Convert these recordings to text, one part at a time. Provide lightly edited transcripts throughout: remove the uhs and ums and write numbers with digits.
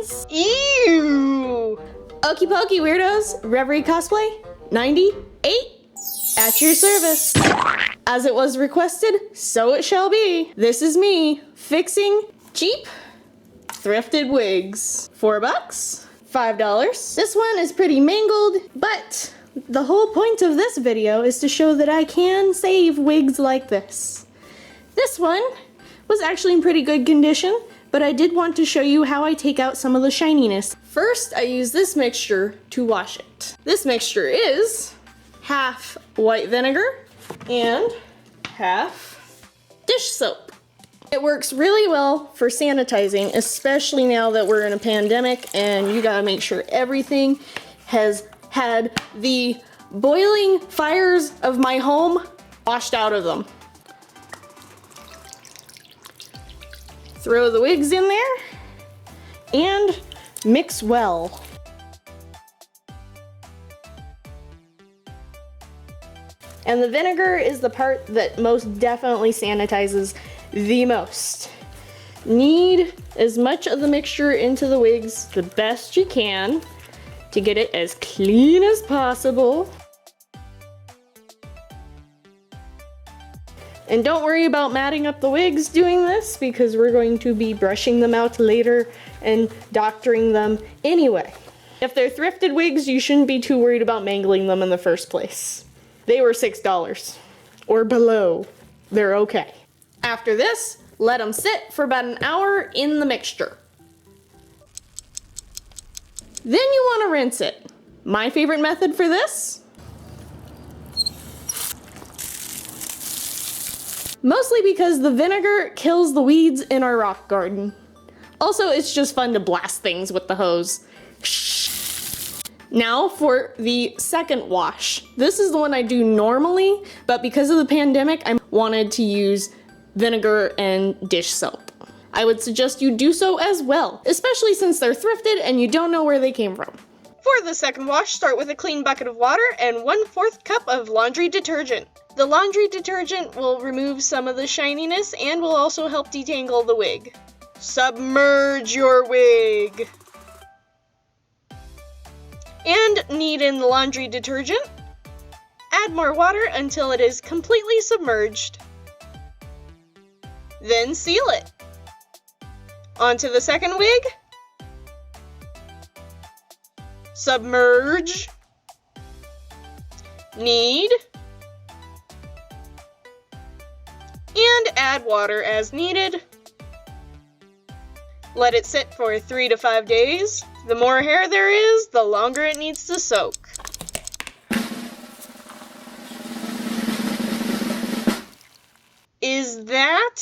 friends. Ew! Okie pokey, weirdos. Reverie cosplay 98 at your service. As it was requested, so it shall be. This is me fixing cheap thrifted wigs. $4, $5. This one is pretty mangled, but the whole point of this video is to show that I can save wigs like this. This one was actually in pretty good condition, but I did want to show you how I take out some of the shininess. First, I use this mixture to wash it. This mixture is half white vinegar and half dish soap. It works really well for sanitizing, especially now that we're in a pandemic and you gotta make sure everything has had the boiling fires of my home washed out of them. Throw the wigs in there and mix well. And the vinegar is the part that most definitely sanitizes the most. Knead as much of the mixture into the wigs the best you can to get it as clean as possible. And don't worry about matting up the wigs doing this, because we're going to be brushing them out later and doctoring them anyway. If they're thrifted wigs, you shouldn't be too worried about mangling them in the first place. They were $6 or below. They're okay. After this, let them sit for about an hour in the mixture. Then you want to rinse it. My favorite method for this? Mostly because the vinegar kills the weeds in our rock garden. Also, it's just fun to blast things with the hose. Now for the second wash. This is the one I do normally, but because of the pandemic, I wanted to use vinegar and dish soap. I would suggest you do so as well, especially since they're thrifted and you don't know where they came from. For the second wash, start with a clean bucket of water and 1/4 cup of laundry detergent. The laundry detergent will remove some of the shininess and will also help detangle the wig. Submerge your wig. And knead in the laundry detergent. Add more water until it is completely submerged. Then seal it. Onto the second wig. Submerge. Knead. And add water as needed. Let it sit for 3 to 5 days. The more hair there is, the longer it needs to soak. Is that?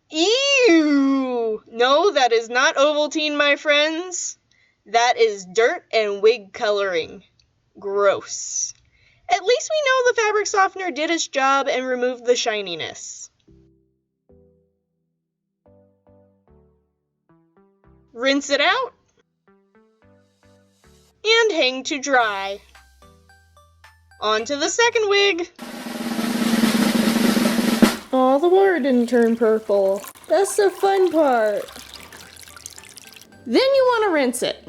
Ew! No, that is not Ovaltine, my friends. That is dirt and wig coloring. Gross. At least we know the fabric softener did its job and removed the shininess. Rinse it out and hang to dry. On to the second wig. Oh, the water didn't turn purple. That's the fun part. Then you want to rinse it.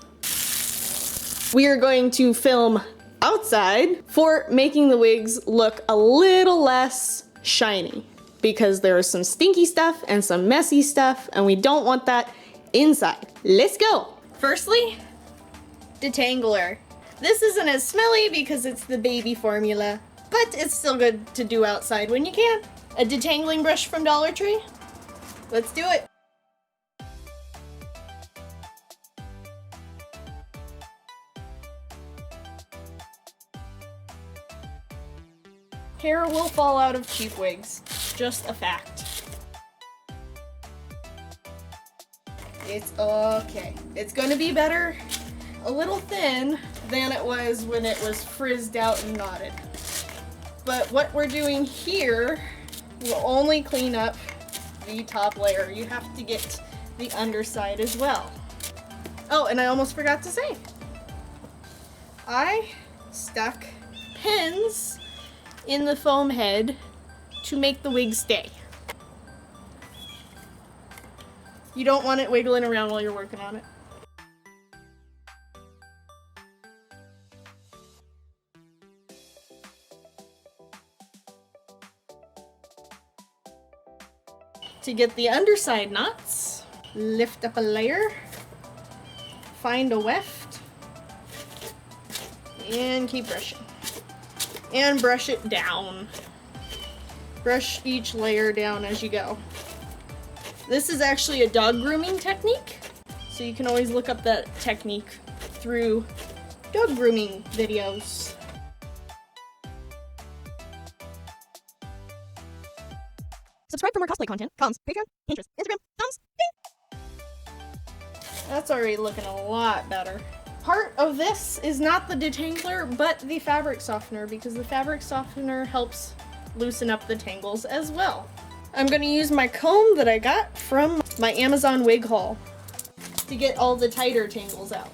We are going to film outside for making the wigs look a little less shiny, because there is some stinky stuff and some messy stuff and we don't want that inside. Let's go. Firstly, Detangler. This isn't as smelly because it's the baby formula, but it's still good to do outside when you can. A detangling brush from Dollar Tree. Let's do it. Hair will fall out of cheap wigs. Just a fact. It's okay. It's gonna be better, a little thin, than it was when it was frizzed out and knotted. But what we're doing here will only clean up the top layer. You have to get the underside as well. Oh, and I almost forgot to say, I stuck pins in the foam head to make the wig stay. You don't want it wiggling around while you're working on it. to get the underside knots. Lift up a layer, find a weft, and keep brushing. And brush it down. Brush each layer down as you go. This is actually a dog grooming technique, so you can always look up that technique through dog grooming videos. Subscribe for more cosplay content. Comms, Patreon, Pinterest, Instagram, thumbs, ding! That's already looking a lot better. Part of this is not the detangler, but the fabric softener, because the fabric softener helps loosen up the tangles as well. I'm going to use my comb that I got from my Amazon wig haul to get all the tighter tangles out.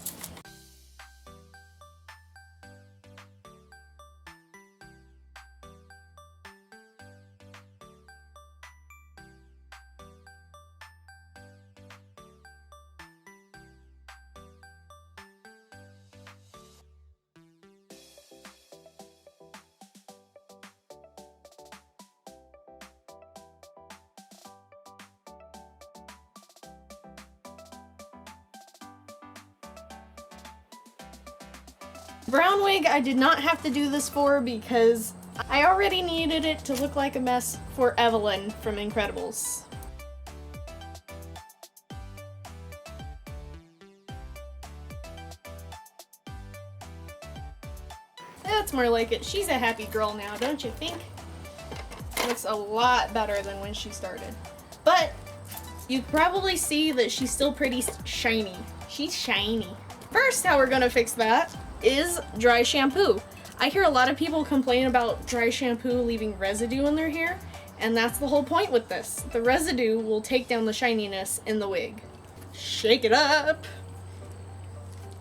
Brown wig I did not have to do this for because I already needed it to look like a mess for Evelyn from Incredibles. That's more like it. She's a happy girl now, don't you think? Looks a lot better than when she started. But you probably see that she's still pretty shiny. She's shiny. First, how we're gonna fix that is dry shampoo. I hear a lot of people complain about dry shampoo leaving residue in their hair, and that's the whole point with this. The residue will take down the shininess in the wig. Shake it up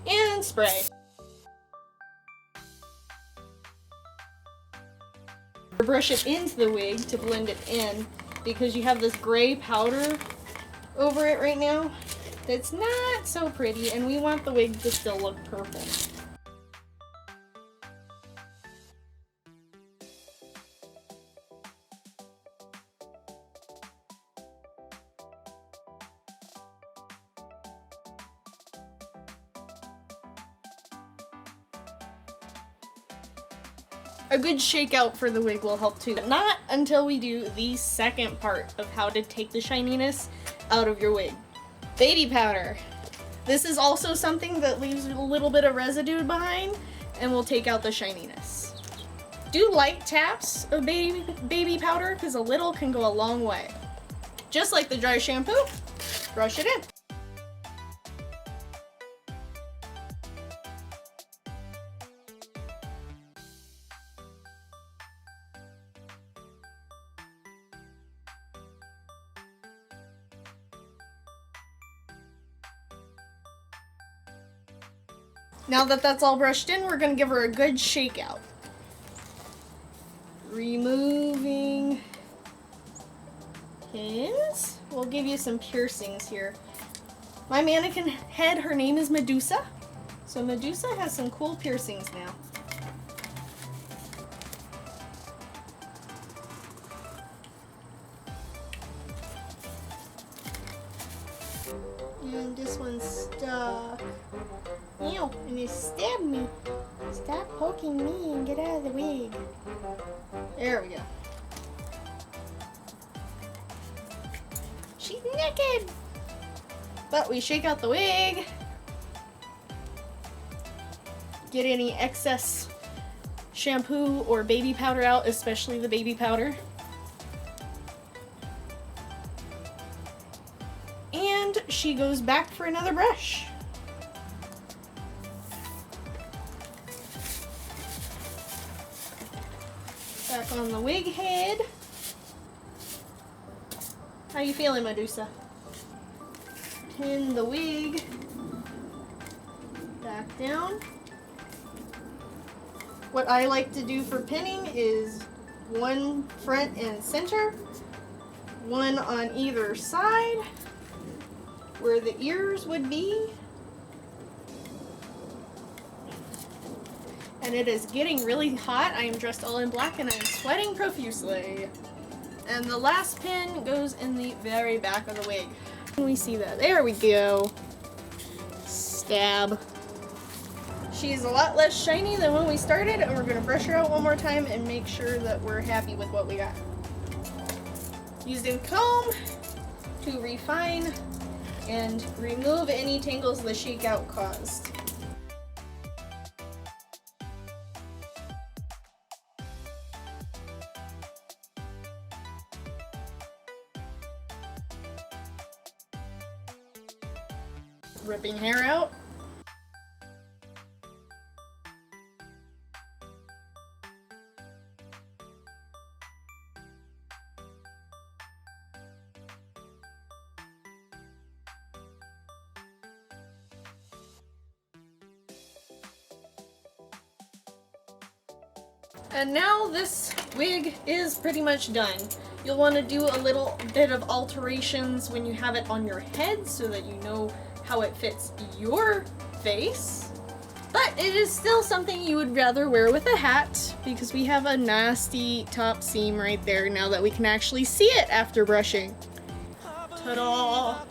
and spray. Brush it into the wig to blend it in, because you have this gray powder over it right now that's not so pretty, and we want the wig to still look purple. A good shakeout for the wig will help too. But not until we do the second part of how to take the shininess out of your wig. Baby powder. This is also something that leaves a little bit of residue behind and will take out the shininess. Do light taps of baby powder, because a little can go a long way. Just like the dry shampoo, brush it in. Now that that's all brushed in, we're gonna give her a good shake out. Removing pins. We'll give you some piercings here. My mannequin head, her name is Medusa. So Medusa has some cool piercings now. And this one's stuck. Ew, and it stabbed me. Stop poking me and get out of the wig. There we go. She's naked! But we shake out the wig. Get any excess shampoo or baby powder out, especially the baby powder. And she goes back for another brush. Back on the wig head. How you feeling, Medusa? Pin the wig back down. What I like to do for pinning is one front and center, one on either side where the ears would be. And it is getting really hot. I am dressed all in black and I am sweating profusely. And the last pin goes in the very back of the wig. Can we see that? There we go. Stab. She's a lot less shiny than when we started, and we're gonna brush her out one more time and make sure that we're happy with what we got. Using comb to refine and remove any tangles the shakeout caused. Ripping hair out. And now this wig is pretty much done. You'll want to do a little bit of alterations when you have it on your head so that you know how it fits your face. But it is still something you would rather wear with a hat because we have a nasty top seam right there now that we can actually see it after brushing. Ta-da!